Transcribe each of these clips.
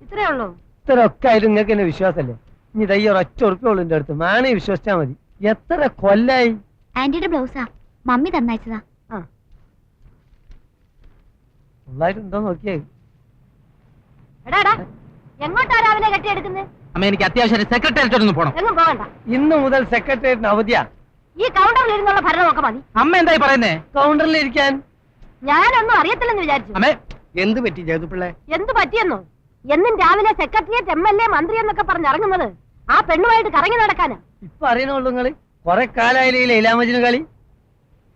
ഇത്രേ ഉള്ളൂ? ഇത്രയൊക്കെ ആയാലും നിങ്ങൾക്ക് എന്നെ വിശ്വാസമല്ലേ? ഇനി ഇതയ്യ ഒരൊറ്റ ഉറുപ്പിയുള്ളൂ എന്റെ അടുത്ത്. വേണേ വിശ്വസിച്ചാ മതി. എത്ര കൊല്ലായി? ആന്റിയുടെ ബ്ലൗസാ, മമ്മി തന്നയച്ചതാ. ഉള്ളായിട്ടുണ്ടോ നോക്കിയേ. എങ്ങോട്ടാ രാവിലെ കെട്ടിയെടുക്കുന്നത്? അമ്മ, എനിക്ക് അത്യാവശ്യം സെക്രട്ടേറിയറ്റ് ഒന്ന് പോണം. എങ്ങും പോകണ്ട. ഇന്ന് മുതൽ സെക്രട്ടേറിയറ്റിന് അവധിയാ. ഈ കൗണ്ടറിൽ ഇരുന്നുള്ള ഭരണമൊക്കെ മതി. അമ്മ എന്തായി പറയുന്നേ? കൗണ്ടറിൽ ഇരിക്കാൻ ഞാനൊന്നും അറിയത്തില്ലെന്ന് വിചാരിച്ചു. അമ്മേ, എന്ത് പറ്റി ജേതുപിള്ളേ? എന്ത് പറ്റിയെന്നോ? എന്നും രാവിലെ സെക്രട്ടേറിയറ്റ്, MLA, മന്ത്രി എന്നൊക്കെ പറഞ്ഞിറങ്ങുന്നത് ആ പെണ്ണുമായിട്ട് കറങ്ങി നടക്കാനാ. ഇപ്പൊ അറിയണുള്ളൂ നിങ്ങള്? കൊറേ കാലായില്ലേ ലൈലാമജിന് കളി?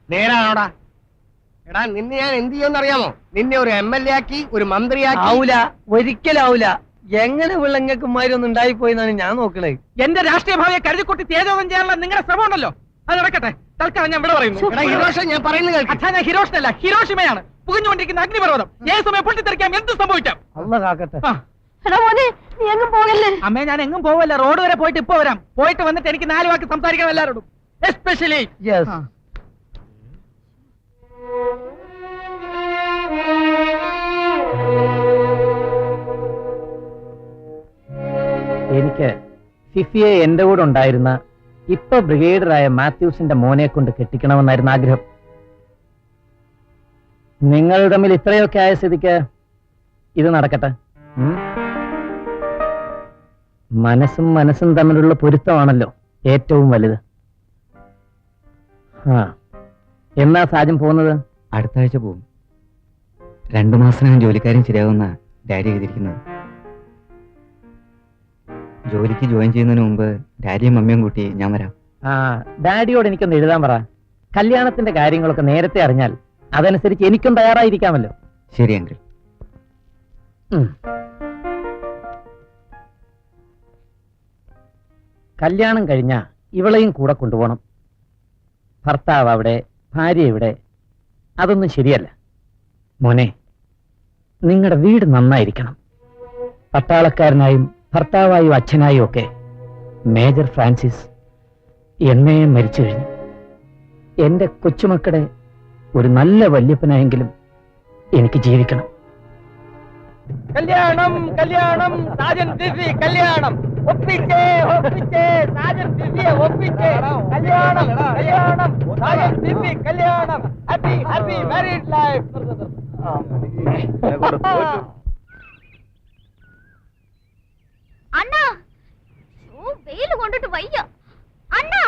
നേരാണോടാ? എടാ, നിന്നെ ഞാൻ എന്ത് ചെയ്യുമെന്നറിയാമോ? നിന്നെ ഒരു MLA ആക്കി, ഒരു മന്ത്രിയാക്കി. ആവൂല, ഒരിക്കലാവൂല. എങ്ങനെ വിളങ്ങക്കുമാരി ഒന്നും ഉണ്ടായിപ്പോയി എന്നാണ് ഞാൻ നോക്കണേ. എന്റെ രാഷ്ട്രീയ ഭാവിയെ കരുതിക്കുട്ടി തേജോധം ചെയ്യാനുള്ള നിങ്ങളുടെ ശ്രമം ഉണ്ടല്ലോ, അത് നടക്കട്ടെ. തൽക്കാലം ഞാൻ ഇവിടെ പറയുന്നു. എടാ ഹിരോഷ, ഞാൻ പറയുന്നത് കേൾക്ക്. അച്ഛാ, ഞാൻ ഹിരോഷിനല്ല, ഹിരോഷിമയാണ്. പുകഞ്ഞുകൊണ്ടിരിക്കുന്ന അഗ്നിപർവ്വതം. ഏത് സമയം പൊട്ടിത്തെറിക്കാം, എന്ത് സംഭവിക്കാം. അള്ള കാക്കട്ടെ. എടാ മോനെ, നീ എങ്ങും പോകല്ലേ? അമ്മേ, ഞാൻ എങ്ങും പോവല്ല. റോഡ് വരെ പോയിട്ട് ഇപ്പൊ വരാം. പോയിട്ട് വന്നിട്ട് എനിക്ക് 4 വാക്ക് സംസാരിക്കണം എല്ലാവരോടും, എസ്പെഷ്യലി. യെസ്. എനിക്ക് ഫിഫിയെ എന്റെ കൂടെ ഉണ്ടായിരുന്ന ഇപ്പൊ ബ്രിഗേഡറായ മാത്യൂസിന്റെ മോനെ കൊണ്ട് കെട്ടിക്കണമെന്നായിരുന്നു ആഗ്രഹം. നിങ്ങൾ തമ്മിൽ ഇത്രയൊക്കെ ആയ സ്ഥിതിക്ക് ഇത് നടക്കട്ടെ. മനസ്സും മനസ്സും തമ്മിലുള്ള പൊരുത്തമാണല്ലോ ഏറ്റവും വലുത്. എന്നാ സാജൻ പോകുന്നത്? അടുത്ത ആഴ്ച പോകും. 2 മാസത്തിനകം ജോലിക്കാരും ശരിയാവുന്ന ഡാഡി എഴുതിയിരിക്കുന്നത്. ജോലിക്ക് ജോയിൻ ചെയ്യുന്നതിന് മുമ്പ് ഡാഡിയും മമ്മിയും കൂട്ടി ഞാൻ വരാം. ഡാഡിയോട് എനിക്കൊന്ന് എഴുതാൻ പറ. കല്യാണത്തിന്റെ കാര്യങ്ങളൊക്കെ നേരത്തെ അറിഞ്ഞാൽ അതനുസരിച്ച് എനിക്കും തയ്യാറായിരിക്കാമല്ലോ. ശരി അങ്കിൾ. കല്യാണം കഴിഞ്ഞാ ഇവളെയും കൂടെ കൊണ്ടുപോകണം. ഭർത്താവ് അവിടെ, ഭാര്യ ഇവിടെ. അതൊന്നും ശരിയല്ല മോനെ. നിങ്ങളുടെ വീട് നന്നായിരിക്കണം. പട്ടാളക്കാരനായും ഭർത്താവായും അച്ഛനായും ഒക്കെ മേജർ ഫ്രാൻസിസ് എന്നേ മരിച്ചു കഴിഞ്ഞു. എന്റെ കൊച്ചുമക്കളുടെ ഒരു നല്ല വല്യപ്പനായെങ്കിലും എനിക്ക് ജീവിക്കണം. കല്യാണം, കല്യാണം, സാജൻ ഫിഫി കല്യാണം. ഒപ്പിച്ചേ, ഒപ്പിച്ചേ, സാജൻ ഫിഫിയെ ഒപ്പിച്ചേ. കല്യാണം, കല്യാണം, സാജൻ ഫിഫി കല്യാണം. Happy, happy married life. അണ്ണാ, വെയില് കൊണ്ടിട്ട് വയ്യ അണ്ണാ.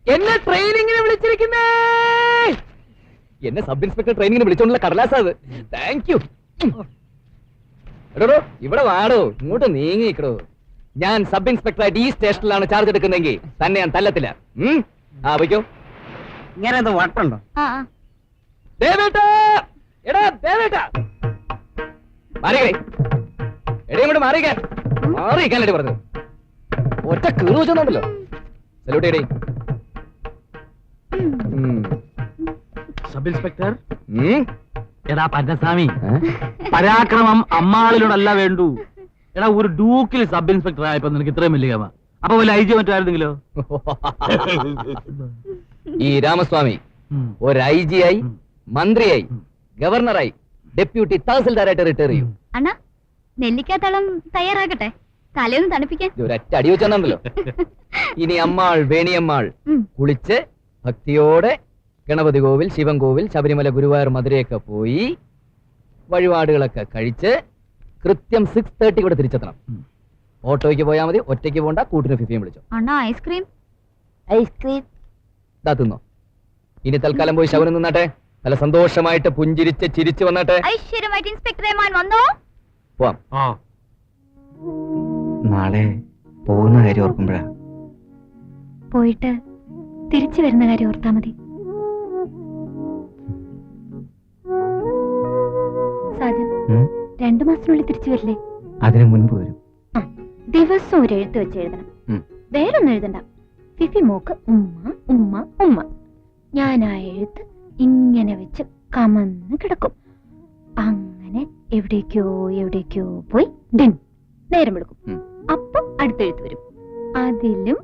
എന്നെ ട്രെയിനിങ്ങിന് വിളിച്ചിരിക്കുന്നേ. എന്നെ സബ് ഇൻസ്പെക്ടർ ട്രെയിനിങ്ങിന് വിളിച്ചോണ്ടുള്ള കടലാസാ അത്. Thank you. എടോ, ഇവിടെ വാടോ, ഇങ്ങോട്ട് നീങ്ങിക്കടോ. ഞാൻ സബ് ഇൻസ്പെക്ടറായിട്ട് ഈ സ്റ്റേഷനിലാണ് ചാർജ് എടുക്കുന്നെങ്കിൽ തന്നെ ഞാൻ തല്ലത്തില്ല. വയ്ക്കോ. ഇങ്ങനെ എന്തോ വട്ടുണ്ടോ? ദേവേട്ടാ, എടാ ദേവേട്ടാ, മാറിക്കേ. എടേ ഇങ്ങോട്ട് മാറിക്കാൻ, മാറിക്കാനല്ലേ പറഞ്ഞത്. ഒറ്റ കീറു വെച്ചോണ്ടല്ലോ. സല്യൂട്ട് ചെയ്യടേ. Sub inspector. എടാ പന്നസ്വാമി, പരാക്രമം അമ്മാളിലോടല്ല വേണ്ടു. എടാ, ഒരു ഡൂക്കിൽ സബ് ഇൻസ്പെക്ടർ ആയപ്പോ നിനക്ക് ഇത്രയും വലിയ ഗമ. അപ്പൊ വല്ല IG മറ്റായിരുന്നെങ്കിലോ? ഈ രാമസ്വാമി ഒരു IG ആയി, മന്ത്രിയായി, ഗവർണറായി, ഡെപ്യൂട്ടി തഹസിൽദാരായിട്ട് റിട്ടയർ ചെയ്യും. അണ്ണാ, നെല്ലിക്കാത്തളം തയ്യാറാകട്ടെ, തലയൊന്ന് തണുപ്പിക്കാൻ. ഒരൊറ്റ അടി വെച്ചോ. ഇനി അമ്മാൾ വേണിയമ്മാൾ കുളിച്ച് ഭക്തിയോടെ ഗണപതി കോവിൽ, ശിവൻ കോവിൽ, ശബരിമല, ഗുരുവായൂർ, മധുരയൊക്കെ പോയി വഴിപാടുകളൊക്കെ കഴിച്ച് കൃത്യം 6:30 കൂടെ തിരിച്ചെത്തണം. ഓട്ടോയ്ക്ക് പോയാൽ മതി, ഒറ്റയ്ക്ക് പോണ്ട. കൂട്ടിന് ഫിഫിയും വിളിച്ചോ. അണ്ണാ, ഐസ്ക്രീം. ഐസ്ക്രീം ഇതാ തിന്നോ. ഇനി തൽക്കാലം പോയി ശവനം നിന്നാട്ടെ. നല്ല സന്തോഷമായിട്ട് പുഞ്ചിരിച്ച് ചിരിച്ചു വന്നാട്ടെ. ഐശ്വര്യമായിട്ട് ഇൻസ്പെക്ടർ റഹ്മാൻ വന്നോ? പോവാം. നാളെ പോകുന്ന കാര്യം ഓർക്കുമ്പോഴാ. പോയിട്ട് തിരിച്ചു വരുന്ന കാര്യം ഓർത്താ മതി. സാജൻ, 2 മാസത്തിനുള്ളിൽ തിരിച്ചു വരില്ലേ? അതിനു മുൻപ് വരും. ദിവസം ഒരു എഴുത്ത് വെച്ച് എഴുതണം. വേറൊന്നും എഴുതണ്ട. ഫിഫി മോക്ക് ഉമ്മ ഉമ്മ ഉമ്മ. ഞാൻ ആ എഴുത്ത് ഇങ്ങനെ വെച്ച് കമന്ന് കിടക്കും. അങ്ങനെ എവിടേക്കോ എവിടേക്കോ പോയി ഡിൻ നേരം എടുക്കും. അപ്പം അടുത്ത എഴുത്ത് വരും. അതിലും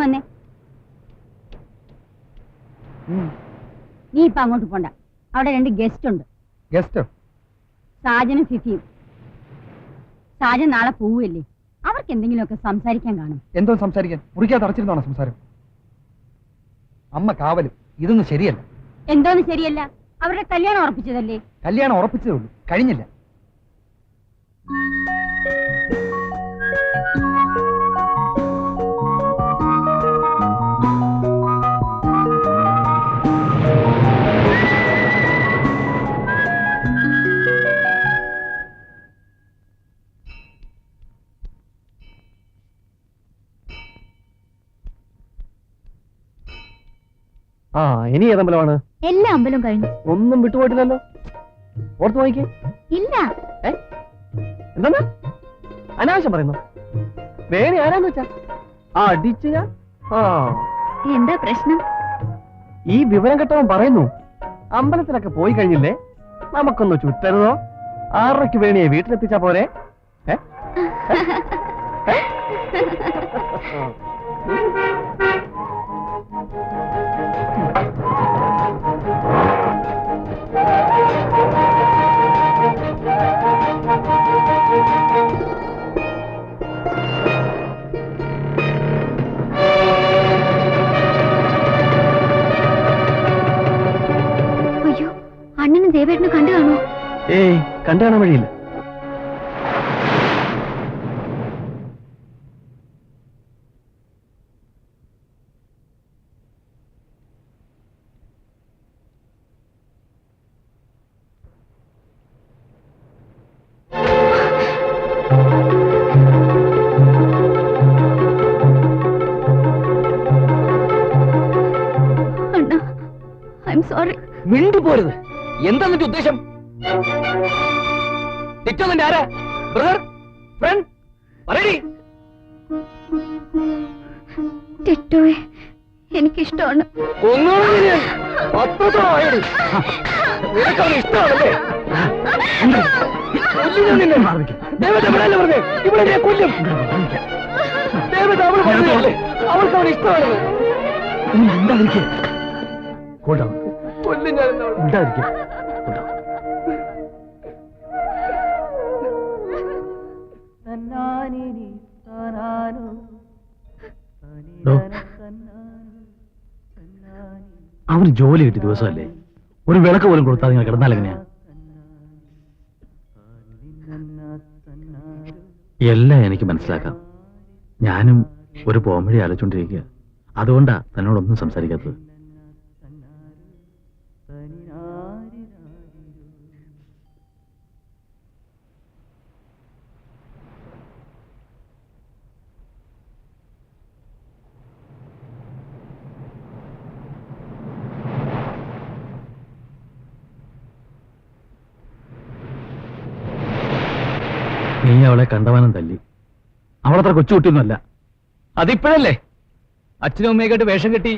വന്നേ. നീ ഇപ്പൊ അങ്ങോട്ട് പോണ്ട. അവിടെ 2 ഗസ്റ്റ് ഉണ്ട്. ഗസ്റ്റോ? സാജനും ഫിഫിയും. സാജൻ നാളെ പോവുകയല്ലേ, അവർക്ക് എന്തെങ്കിലുമൊക്കെ സംസാരിക്കാൻ കാണും. എന്തോ സംസാരിക്കാൻ? മുറിക്കാതെ അടച്ചിരുന്നാണോ സംസാരം? അമ്മ കാവലും ഇതൊന്നും ശരിയല്ല. എന്തോന്ന് ശരിയല്ല? അവരുടെ കല്യാണം ഉറപ്പിച്ചതല്ലേ? കല്യാണം ഉറപ്പിച്ചതേ ഉള്ളൂ, കഴിഞ്ഞില്ല. ആ, ഇനി ഏതമ്പലമാണ്? എല്ലാ അമ്പലവും കഴിഞ്ഞു. ഒന്നും വിട്ടുപോയിട്ടില്ലല്ലോ. ഓർത്ത് നോക്കിക്കേ. ഇല്ല. എന്താ അനാവശ്യം പറയുന്നു? വേണി ആരാന്ന് വെച്ചാ അടിച്ചു ഞാൻ. എന്താ പ്രശ്നം? ഈ വിവരം കെട്ടവൻ പറയുന്നു, അമ്പലത്തിലൊക്കെ പോയി കഴിഞ്ഞില്ലേ, നമുക്കൊന്ന് ചുറ്റരുതോ? 6:30 വേണിയെ വീട്ടിലെത്തിച്ചാ പോരെ? അയ്യോ, അണ്ണന് ദേവേട്ടനെ കണ്ടു കാണോ? ഏയ്, കണ്ടു കാണാൻ വഴിയില്ല. അണ്ണാ, ഐ എം സോറി. മിണ്ടു പോരുത്. എന്താ നിന്റെ ഉദ്ദേശം? ടിറ്റോ നിന്റെ ആരാ? ബ്രദർ? ഫ്രണ്ട്? പറയടി. ടിറ്റോയെ എനിക്കിഷ്ടമാണ്. അവൾക്ക് അവൻ ഇഷ്ടമാണ്. അവന് ജോലി കിട്ടിയ ദിവസമല്ലേ, ഒരു വിളക്ക് പോലും കൊടുത്താൽ നിങ്ങൾ കിടന്നാലെങ്ങനെയാ? എല്ലാം എനിക്ക് മനസ്സിലാക്കാം. ഞാനും ഒരു പോംവഴി ആലോചിച്ചോണ്ടിരിക്കുക. അതുകൊണ്ടാ തന്നോടൊന്നും സംസാരിക്കാത്തത്. നീ അവളെ കണ്ടവാനം തല്ലി. അവളത്ര കൊച്ചുകുട്ടിയൊന്നുമല്ല. അതിപ്പോഴല്ലേ? അച്ഛനും അമ്മയൊക്കെ വേഷം കെട്ടി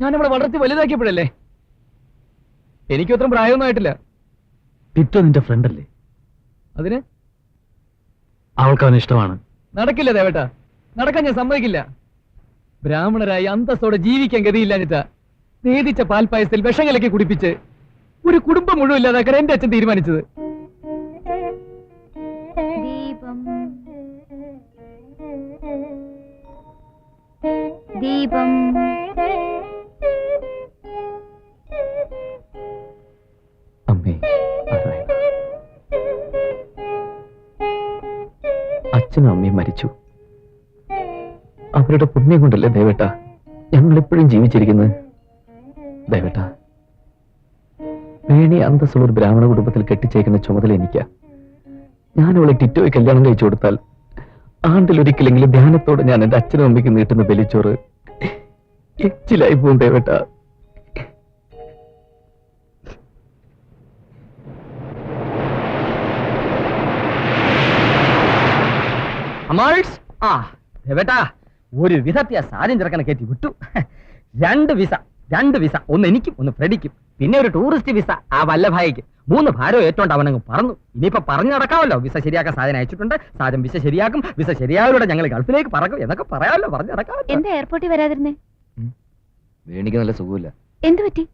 ഞാൻ അവളെ വളർത്തി വലുതാക്കിയപ്പോഴല്ലേ? എനിക്കും അത്ര പ്രായമൊന്നും ആയിട്ടില്ല. ടിറ്റോ നിന്റെ ഫ്രണ്ടല്ലേ? അതിന് അവൾക്ക് അവന് ഇഷ്ടമാണ്. നടക്കില്ല ദേവേട്ടാ, നടക്കാൻ ഞാൻ സമ്മതിക്കില്ല. ബ്രാഹ്മണരായി അന്തസ്സോടെ ജീവിക്കാൻ ഗതിയില്ലാഞ്ഞിട്ടാ നേദിച്ച പാൽപ്പായസത്തിൽ വിഷം കലക്കി കുടിപ്പിച്ച് ഒരു കുടുംബം മുഴുവൻ ഇല്ലാതാക്കാൻ എന്റെ അച്ഛൻ തീരുമാനിച്ചത്. ദീപം അമ്മേ, അച്ഛനും അമ്മയും മരിച്ചു. അവരുടെ പുണ്യം കൊണ്ടല്ലേ ദേവേട്ട ഞങ്ങൾ എപ്പോഴും ജീവിച്ചിരിക്കുന്നത്. ദേവേട്ട, വേണി അന്തസ്സുള്ള ഒരു ബ്രാഹ്മണ കുടുംബത്തിൽ കെട്ടിച്ചേക്കുന്ന ചുമതല എനിക്കാ. ഞാൻ അവളെ ടിറ്റോയെ കല്യാണം കഴിച്ചു കൊടുത്താൽ ആണ്ടിലൊരിക്കലെങ്കിലും ധ്യാനത്തോടെ ഞാൻ എന്റെ അച്ഛനും അമ്മയ്ക്ക് നീട്ടുന്ന ബലിച്ചോറ് എച്ചിലായി പോകും ദേവേട്ട. ദേവേട്ടാ, ഒരു വിധത്തെ സാധ്യം ചെറുക്കനെ കയറ്റി വിട്ടു. 2 വിസ 2 വിസ, ഒന്ന് എനിക്കും ഒന്ന് ഫ്രെഡിക്കും, പിന്നെ ഒരു ടൂറിസ്റ്റ് വിസ ആ വല്ലഭായിക്ക്. 3 ഭാരം ഏറ്റോണ്ട് അവനങ്ങ് പറന്നു. ഇനിയിപ്പോ പറഞ്ഞു നടക്കാമല്ലോ, വിസ ശരിയാക്കാൻ സാധനം അയച്ചിട്ടുണ്ട്, സാധനം വിസ ശരിയാക്കും, വിസ ശരിയായതോടെ ഞങ്ങൾ ഗൾഫിലേക്ക് പറക്കും എന്നൊക്കെ പറയാമല്ലോ, പറഞ്ഞു നടക്കാമല്ലോ. എന്താ എയർപോർട്ടിൽ വരാതിരുന്നേ? വേണിക്ക് നല്ല സുഖമില്ല. എന്തു പറ്റി?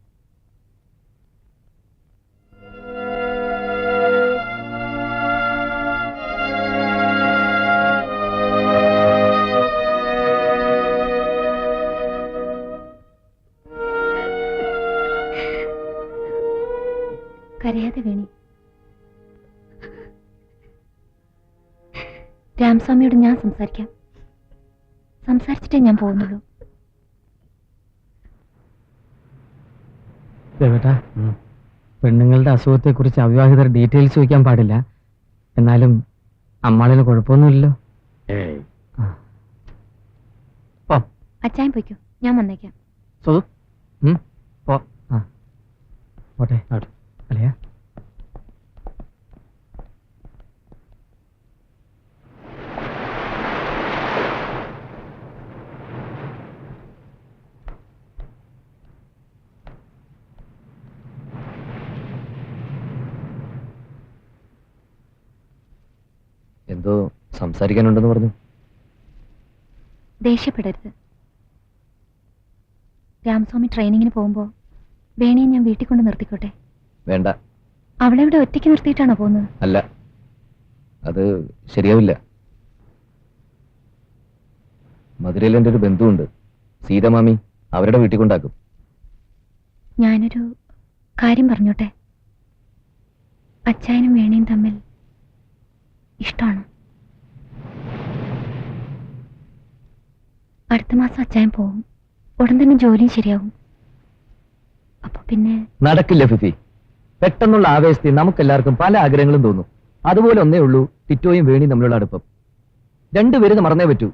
കരയാതെ വേണി. രാമസ്വാമിയോട് ഞാൻ സംസാരിക്കാം. സംസാരിച്ചിട്ടേ ഞാൻ പോകുന്നുള്ളൂ. ദേവേട്ടാ, പെണ്ണുങ്ങളുടെ അസുഖത്തെ കുറിച്ച് അവിവാഹിതർ ഡീറ്റെയിൽസ് ചോദിക്കാൻ പാടില്ല. എന്നാലും അമ്മാളിന് കുഴപ്പമൊന്നുമില്ലല്ലോ. അച്ചായൻ പോയിക്കോ, ഞാൻ വന്നേക്കാം. സുധു, പോട്ടെ അല്ലയാ. എന്തോ സംസാരിക്കാനുണ്ടെന്ന് പറഞ്ഞു. ദേഷ്യപ്പെടരുത്. രാമസ്വാമി ട്രെയിനിങ്ങിന് പോകുമ്പോ വേണിയെ ഞാൻ വീട്ടിൽ കൊണ്ട് നിർത്തിക്കോട്ടെ? വേണ്ട. അവളെ ഇവിടെ ഒറ്റയ്ക്ക് നിർത്തിയിട്ടാണോ പോകുന്നത്? അല്ല, അത് ശരിയാവില്ല. മധുരയിൽ എൻ്റെ ഒരു ബന്ധുവുണ്ട്, സീതമാമി. അവരുടെ വീട്ടിൽ കൊണ്ടാക്കും. ഞാനൊരു കാര്യം പറഞ്ഞോട്ടെ? അച്ചായനും വേണിയും തമ്മിൽ ഇഷ്ടമാണ്. അടുത്ത മാസം അച്ചായൻ പോകും. ഉടൻ തന്നെ ജോലിയും ശരിയാവും. അപ്പൊ പിന്നെ നടക്കില്ല ഫിഫി. പെട്ടെന്നുള്ള ആവേശത്തിൽ നമുക്കെല്ലാവർക്കും പല ആഗ്രഹങ്ങളും തോന്നും. അതുപോലെ ഒന്നേ ഉള്ളൂ ടിറ്റോയും വേണിയും തമ്മിലുള്ള അടുപ്പം. രണ്ടുപേരും മറന്നേ പറ്റൂ.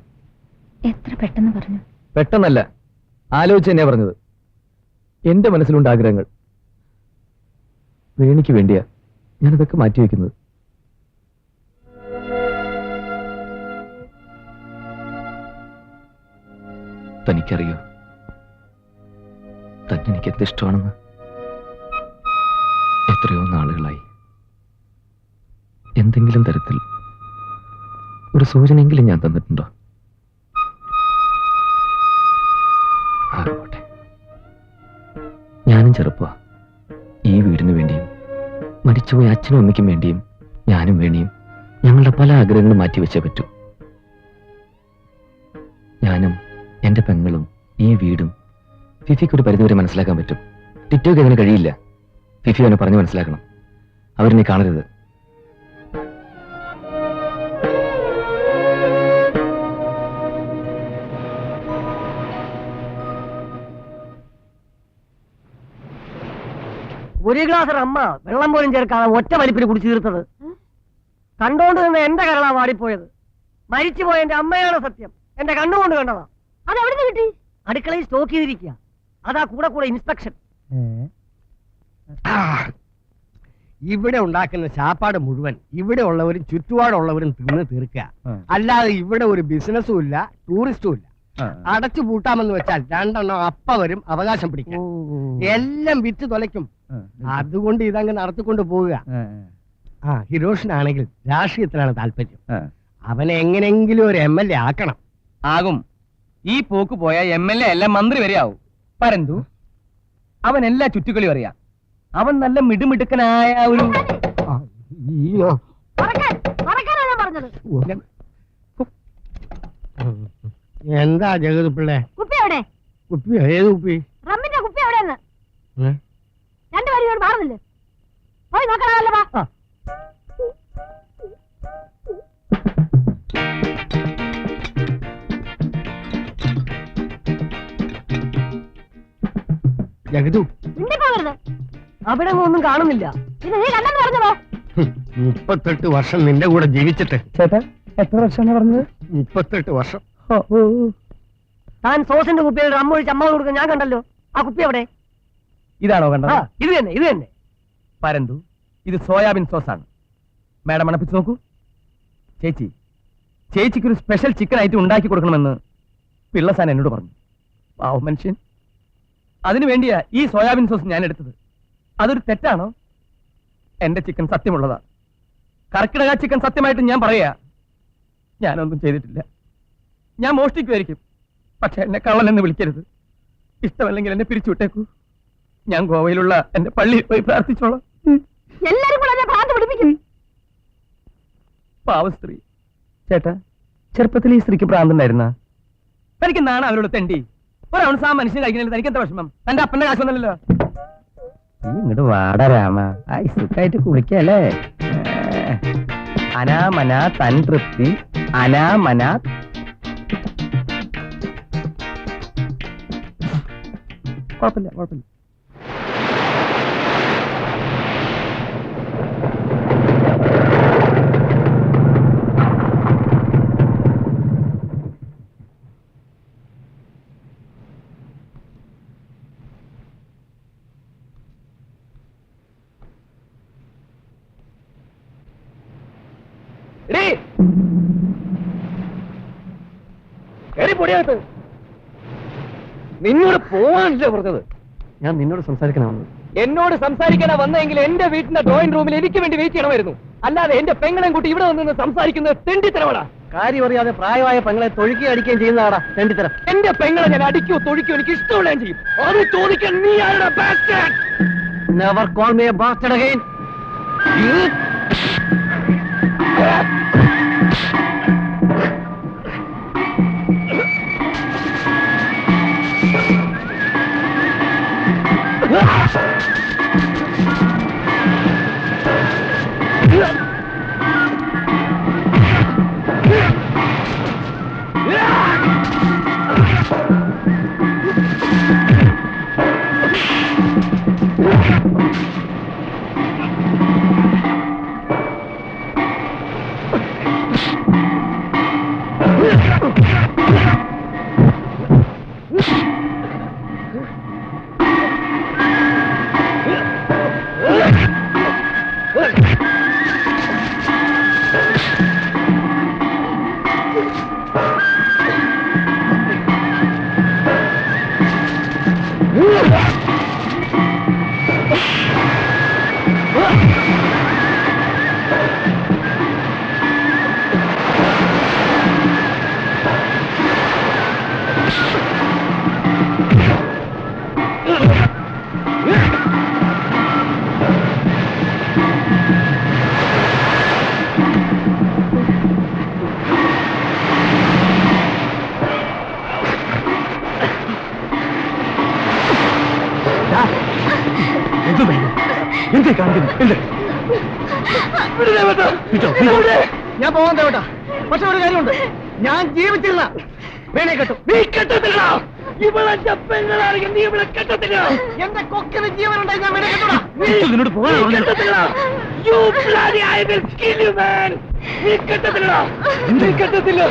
എത്ര പെട്ടെന്ന് പറഞ്ഞു. പെട്ടെന്നല്ല, ആലോചിച്ച് തന്നെയാ പറഞ്ഞത്. എന്റെ മനസ്സിലുണ്ട് ആഗ്രഹങ്ങൾ. വേണിക്ക് വേണ്ടിയാ ഞാനതൊക്കെ മാറ്റിവെക്കുന്നത്. തനിക്കറിയോ തന്നെ എനിക്ക് എന്ത് ഇഷ്ടമാണെന്ന്? എത്രയോ നാളുകളായി. എന്തെങ്കിലും തരത്തിൽ ഒരു സൂചനയെങ്കിലും ഞാൻ തന്നിട്ടുണ്ടോ? ആകട്ടെ, ഞാനും ചെറുപ്പ ഈ വീടിന് വേണ്ടിയും മരിച്ചുപോയ അച്ഛനും അമ്മയ്ക്കും വേണ്ടിയും ഞാനും വേണിയും ഞങ്ങളുടെ പല ആഗ്രഹങ്ങളും മാറ്റിവെച്ചേ പറ്റൂ. ഞാനും എന്റെ പെങ്ങളും ഈ വീടും ഫിഫിക്ക് ഒരു പരിധിവരെ മനസ്സിലാക്കാൻ പറ്റും. ടിറ്റോയ്ക്ക് അതിന് കഴിയില്ല. ഫിഫി അവനെ പറഞ്ഞു മനസ്സിലാക്കണം. അവരെന്നെ കാണരുത്. ഒരു ഗ്ലാസ് അമ്മ വെള്ളം പോലും ചേർക്കാതെ ഒറ്റ വലിപ്പിന് കുടിച്ചു തീർത്തത് കണ്ടോണ്ട് നിന്ന് എന്റെ കരളാ വാടിപ്പോയത്. മരിച്ചുപോയ എന്റെ അമ്മയാണ് സത്യം. എന്റെ കണ്ണുകൊണ്ട് കണ്ടതാ. അത് എവിടെ നിന്ന് കിട്ടി? അടുക്കളയിൽ സ്റ്റോക്ക് ചെയ്തിരിക്കുക. അതാ കൂടെ കൂടെ ഇൻസ്പെക്ഷൻ. ഇവിടെ ഉണ്ടാക്കുന്ന ചാപ്പാട് മുഴുവൻ ഇവിടെ ഉള്ളവരും ചുറ്റുപാടുള്ളവരും തിന്ന് തീർക്കുക. അല്ലാതെ ഇവിടെ ഒരു ബിസിനസ്സും ഇല്ല, ടൂറിസ്റ്റും ഇല്ല. അടച്ചു പൂട്ടാമെന്ന് വെച്ചാൽ 2 എണ്ണം അപ്പ വരും അവകാശം പിടിക്കും. എല്ലാം വിറ്റ് തൊലയ്ക്കും. അതുകൊണ്ട് ഇതങ്ങ് നടത്തിക്കൊണ്ട് പോവുക. ഹിരോഷിനാണെങ്കിൽ രാഷ്ട്രീയത്തിലാണ് താല്പര്യം. അവനെ എങ്ങനെങ്കിലും ഒരു MLA ആക്കണം. ആകും. ഈ പോക്ക് പോയ MLA അല്ല മന്ത്രി വരെ ആവും. പരന്തു അവൻ എല്ലാ ചുറ്റുകളിയും അറിയാം. അവൻ നല്ല മിടുമിടുക്കനായ ഒരു മറക്കാനാ ഞാൻ പറഞ്ഞത്. എന്താ ജഗത് പിള്ളേ? കുപ്പി എവിടെ? കുപ്പി? ഏത് കുപ്പി? റമ്മിന്റെ കുപ്പി എവിടെയെന്ന് രണ്ടുപേരും മാറുന്നില്ലേ? പോയി നോക്കണമല്ലോ. വാ. ജഗതു, പോകരുത്. അവിടെ ഒന്നും കാണുന്നില്ല. ഇത് നീ കണ്ടെന്ന് പറഞ്ഞതോ? 38 വർഷം നിന്റെ കൂടെ ജീവിച്ചിട്ട്. ചേട്ടാ, എത്ര വർഷമാണ് പറഞ്ഞത്? 38 വർഷം. താൻ സോസിന്റെ കുപ്പിയിൽ റമ്മൊഴിച്ച് അമ്മ കൊടുക്കാൻ ഞാൻ കണ്ടല്ലോ. ആ കുപ്പി എവിടെ? ഇതാണോ കണ്ടത്? ഇത് തന്നെ, ഇത് തന്നെ. പരന്തു, ഇത് സോയാബീൻ സോസാണ്. മാഡം മണപ്പിച്ച് നോക്കൂ. ചേച്ചിക്കൊരു സ്പെഷ്യൽ ചിക്കൻ ഐറ്റം ഉണ്ടാക്കി കൊടുക്കണമെന്ന് പിള്ളസാൻ എന്നോട് പറഞ്ഞു. പാവ മനുഷ്യൻ. അതിനു വേണ്ടിയാ ഈ സോയാബീൻ സോസ് ഞാൻ എടുത്തത്. അതൊരു തെറ്റാണോ? എന്റെ ചിക്കൻ സത്യമുള്ളതാ. കർക്കിടക ചിക്കൻ സത്യമായിട്ട് ഞാൻ പറയാ. ഞാനൊന്നും ചെയ്തിട്ടില്ല. ഞാൻ മോഷ്ടിക്കുമായിരിക്കും, പക്ഷെ എന്നെ കള്ളൻ എന്ന് വിളിക്കരുത്. ഇഷ്ടമല്ലെങ്കിൽ എന്നെ പിരിച്ചുവിട്ടേക്കൂ. ഞാൻ ഗോവയിലുള്ള എന്റെ പള്ളിയിൽ പോയി പ്രാർത്ഥിച്ചോളാം. എല്ലാരും കൂടെ എന്നെ ഭ്രാന്ത് പിടിപ്പിക്കും. പാവ സ്ത്രീ. ചേട്ടാ, ചെറുപ്പത്തിൽ ഈ സ്ത്രീക്ക് ഭ്രാന്തുണ്ടായിരുന്ന? തനിക്ക് നാണ അവരോട് തെണ്ടി. ഒരവണ മനുഷ്യൻ കഴിക്കുന്നില്ല. തനിക്ക് എന്താ വിഷമം? തന്റെ അപ്പന്റെ കാശ് വന്നല്ലോ. ഇങ്ങോട്ട് വാടാ രാമ. സുഖമായിട്ട് കുളിക്കല്ലേ. അനാമന തൻ തൃപ്തി അനാമന. കുഴപ്പമില്ല കുഴപ്പമില്ല. നിന്നോട് പോവാനല്ലേ പറഞ്ഞത്? ഞാൻ നിന്നോട് സംസാരിക്കണമെന്ന്. എന്നോട് സംസാരിക്കാനാ വന്നെങ്കിൽ എന്റെ വീട്ടിന്റെ ഡ്രോയിങ് റൂമിൽ എനിക്ക് വേണ്ടി വെയിറ്റ് ചെയ്യണമായിരുന്നു. അല്ലാതെ എന്റെ പെങ്ങളെയും കൂട്ടി ഇവിടെ വന്ന് സംസാരിക്കുന്നത് തെണ്ടിത്തരമാടാ. കാര്യം അറിയാതെ പ്രായമായ പെങ്ങളെ തൊഴുക്കി അടിക്കുകയും ചെയ്യുന്നതാടാ തെണ്ടിത്തരം. എന്റെ പെങ്ങളെ ഞാൻ അടിക്കോ തൊഴിക്കോ എനിക്ക് ഇഷ്ടമുള്ളതും ചെയ്യും. അത് ചോദിക്കാൻ നീ ആരുടെ bastard? Never call me a bastard again. ഞാൻ പോവാൻ തേവട്ടാ. പക്ഷെ ഒരു കാര്യമുണ്ട്, ഞാൻ ജീവിച്ചിരുന്ന വേണേ കെട്ടും. നീ കെട്ടത്തില്ല. ഇവളെന്റെ പെങ്ങളാണെങ്കിൽ നീ ഇവിടെ കെട്ടത്തില്ല. എന്റെ കൊക്കിന് ജീവനുണ്ടായി ഞാൻ വേണേ കെട്ടൂടാ. നീ കെട്ടത്തില്ല. You bloody I will kill you man. നീ കെട്ടത്തില്ല. നീ കെട്ടത്തില്ല.